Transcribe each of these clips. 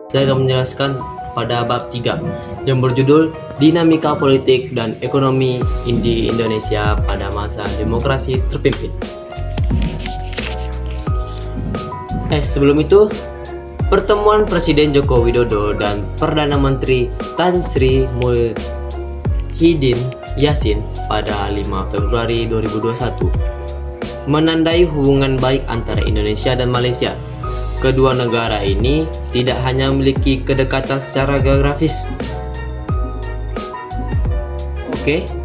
Saya akan menjelaskan pada bab 3 yang berjudul Dinamika Politik dan Ekonomi di Indonesia pada masa demokrasi terpimpin. Sebelum itu, pertemuan Presiden Joko Widodo dan Perdana Menteri Tan Sri Muhyiddin Yassin pada 5 Februari 2021 menandai hubungan baik antara Indonesia dan Malaysia. Kedua negara ini tidak hanya memiliki kedekatan secara geografis.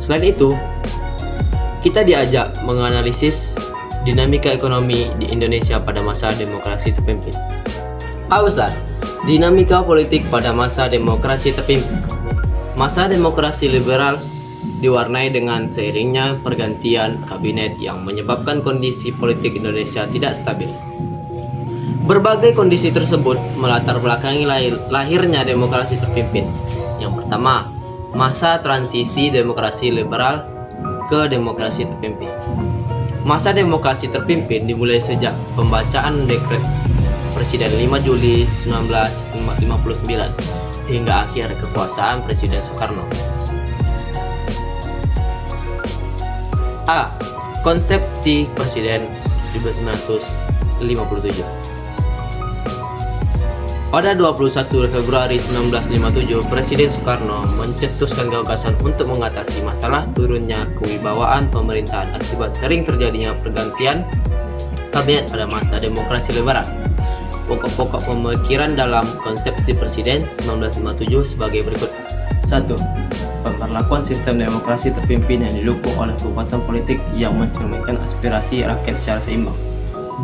Selain itu, kita diajak menganalisis dinamika ekonomi di Indonesia pada masa demokrasi terpimpin. Besar, dinamika politik pada masa demokrasi terpimpin. Masa demokrasi liberal diwarnai dengan seiringnya pergantian kabinet yang menyebabkan kondisi politik Indonesia tidak stabil. Berbagai kondisi tersebut melatar belakangi lahirnya demokrasi terpimpin. Yang pertama, masa transisi demokrasi liberal ke demokrasi terpimpin. Masa demokrasi terpimpin dimulai sejak pembacaan dekret Presiden 5 Juli 1959 hingga akhir kekuasaan Presiden Soekarno. Konsepsi Presiden 1957. Pada 21 Februari 1957, Presiden Soekarno mencetuskan gagasan untuk mengatasi masalah turunnya kewibawaan pemerintahan akibat sering terjadinya pergantian kabinet pada masa demokrasi liberal. Pokok-pokok pemikiran dalam konsepsi Presiden 1957 sebagai berikut. 1. Pemberlakuan sistem demokrasi terpimpin yang didukung oleh kekuatan politik yang mencerminkan aspirasi rakyat secara seimbang.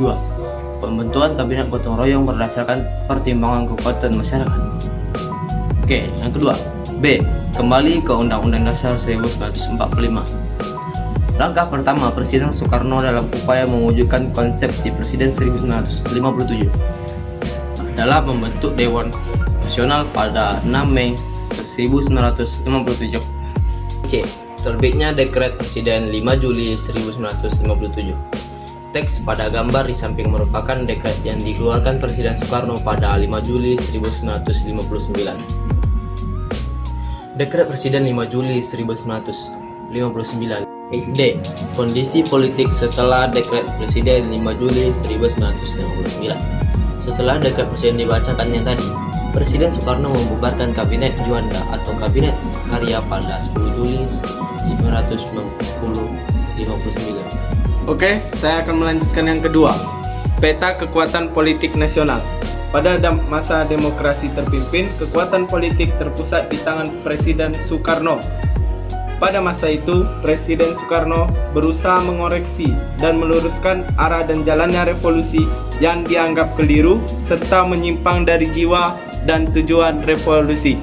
2. Pembentukan kabinet gotong royong berdasarkan pertimbangan kekuatan masyarakat. Yang kedua, B. Kembali ke Undang-Undang Dasar 1945. Langkah pertama Presiden Soekarno dalam upaya mewujudkan konsepsi Presiden 1957 adalah membentuk Dewan Nasional pada 6 Mei 1957. C. Terbitnya Dekret Presiden 5 Juli 1957. Teks pada gambar di samping merupakan dekret yang dikeluarkan Presiden Soekarno pada 5 Juli 1959. Dekret Presiden 5 Juli 1959. D. Kondisi politik setelah Dekret Presiden 5 Juli 1959. Setelah Dekret Presiden dibacakannya tadi, Presiden Soekarno membubarkan Kabinet Juanda atau Kabinet Karya pada 10 Juli 1959. Saya akan melanjutkan yang kedua. Peta kekuatan politik nasional. Pada masa demokrasi terpimpin, kekuatan politik terpusat di tangan Presiden Soekarno. Pada masa itu, Presiden Soekarno berusaha mengoreksi dan meluruskan arah dan jalannya revolusi yang dianggap keliru serta menyimpang dari jiwa dan tujuan revolusi.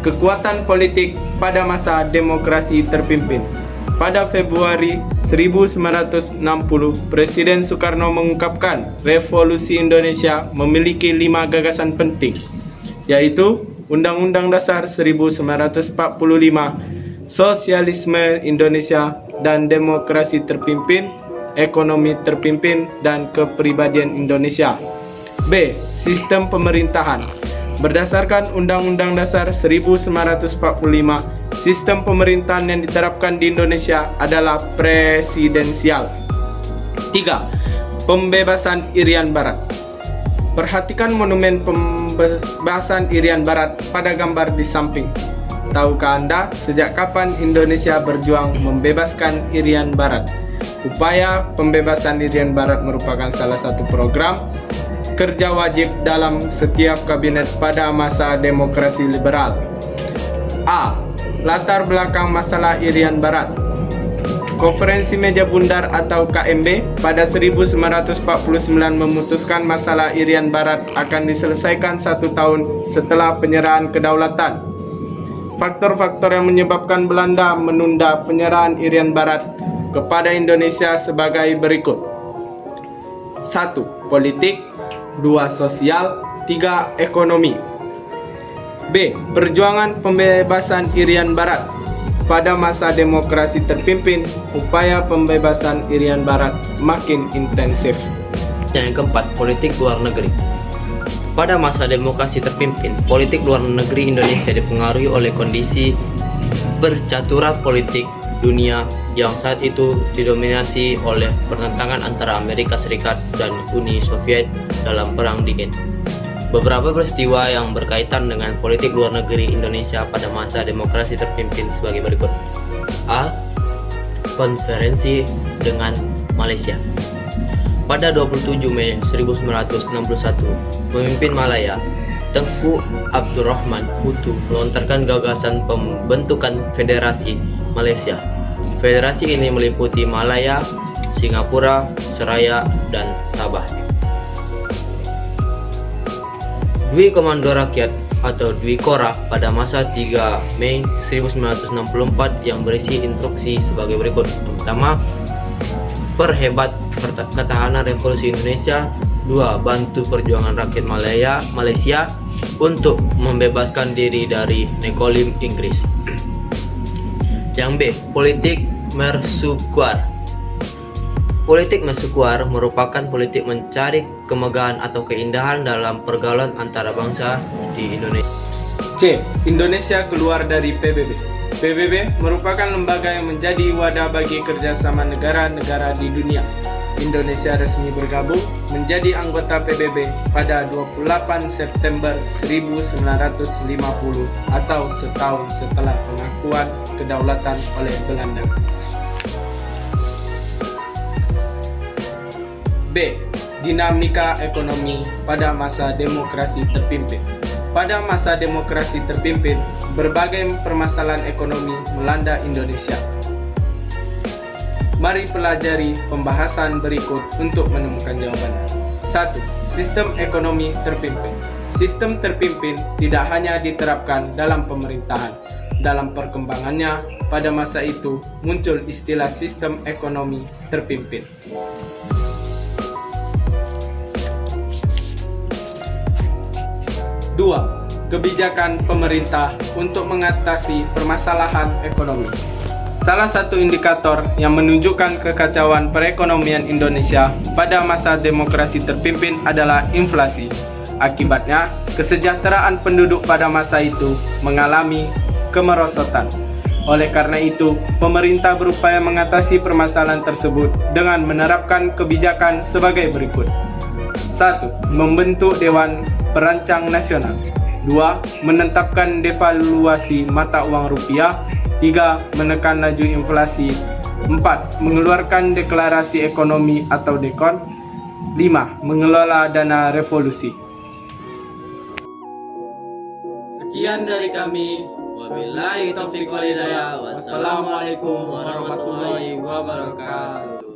Kekuatan politik pada masa demokrasi terpimpin. Pada Februari 1960, Presiden Soekarno mengungkapkan revolusi Indonesia memiliki 5 gagasan penting, yaitu Undang-Undang Dasar 1945, Sosialisme Indonesia dan Demokrasi Terpimpin, Ekonomi Terpimpin, dan Kepribadian Indonesia. B. Sistem pemerintahan. Berdasarkan Undang-Undang Dasar 1945, sistem pemerintahan yang diterapkan di Indonesia adalah presidensial. 3. Pembebasan Irian Barat. Perhatikan monumen pembebasan Irian Barat pada gambar di samping. Tahukah Anda sejak kapan Indonesia berjuang membebaskan Irian Barat? Upaya pembebasan Irian Barat merupakan salah satu program kerja wajib dalam setiap kabinet pada masa demokrasi liberal. Latar belakang masalah Irian Barat. Konferensi Meja Bundar atau KMB pada 1949 memutuskan masalah Irian Barat akan diselesaikan 1 tahun setelah penyerahan kedaulatan. Faktor-faktor yang menyebabkan Belanda menunda penyerahan Irian Barat kepada Indonesia sebagai berikut. 1. Politik. 2. Sosial. 3. Ekonomi. B. Perjuangan pembebasan Irian Barat. Pada masa demokrasi terpimpin, upaya pembebasan Irian Barat makin intensif. Yang keempat, politik luar negeri. Pada masa demokrasi terpimpin, politik luar negeri Indonesia dipengaruhi oleh kondisi bercaturan politik dunia yang saat itu didominasi oleh pertentangan antara Amerika Serikat dan Uni Soviet dalam Perang Dingin. Beberapa peristiwa yang berkaitan dengan politik luar negeri Indonesia pada masa demokrasi terpimpin sebagai berikut. A. Konferensi dengan Malaysia. Pada 27 Mei 1961, pemimpin Malaya, Tengku Abdurrahman Hutu, melontarkan gagasan pembentukan Federasi Malaysia. Federasi ini meliputi Malaya, Singapura, Seraya, dan Sabah. Dwi Komando Rakyat atau Dwi Kora pada masa 3 Mei 1964 yang berisi instruksi sebagai berikut. Yang pertama, perhebat ketahanan revolusi Indonesia. 2. Bantu perjuangan rakyat Malaysia untuk membebaskan diri dari nekolim Inggris. Yang B. Politik Mercusuar. Politik Mercusuar merupakan politik mencari kemegahan atau keindahan dalam pergaulan antara bangsa di Indonesia. C. Indonesia keluar dari PBB. PBB merupakan lembaga yang menjadi wadah bagi kerjasama negara-negara di dunia. Indonesia resmi bergabung menjadi anggota PBB pada 28 September 1950 atau setahun setelah pengakuan kedaulatan oleh Belanda. B. Dinamika ekonomi pada masa demokrasi terpimpin. Pada masa demokrasi terpimpin, berbagai permasalahan ekonomi melanda Indonesia. Mari pelajari pembahasan berikut untuk menemukan jawabannya. 1. Sistem ekonomi terpimpin. Sistem terpimpin tidak hanya diterapkan dalam pemerintahan. Dalam perkembangannya, pada masa itu muncul istilah sistem ekonomi terpimpin. 2. Kebijakan pemerintah untuk mengatasi permasalahan ekonomi. Salah satu indikator yang menunjukkan kekacauan perekonomian Indonesia pada masa demokrasi terpimpin adalah inflasi. Akibatnya, kesejahteraan penduduk pada masa itu mengalami kemerosotan. Oleh karena itu, pemerintah berupaya mengatasi permasalahan tersebut dengan menerapkan kebijakan sebagai berikut. 1. Membentuk Dewan Perancang Nasional. 2. Menetapkan devaluasi mata uang rupiah. 3. Menekan laju inflasi. 4. Mengeluarkan deklarasi ekonomi atau DEKON. 5. Mengelola dana revolusi. Sekian dari kami. Wabillahi taufiq wal hidayah. Wassalamualaikum warahmatullahi wabarakatuh.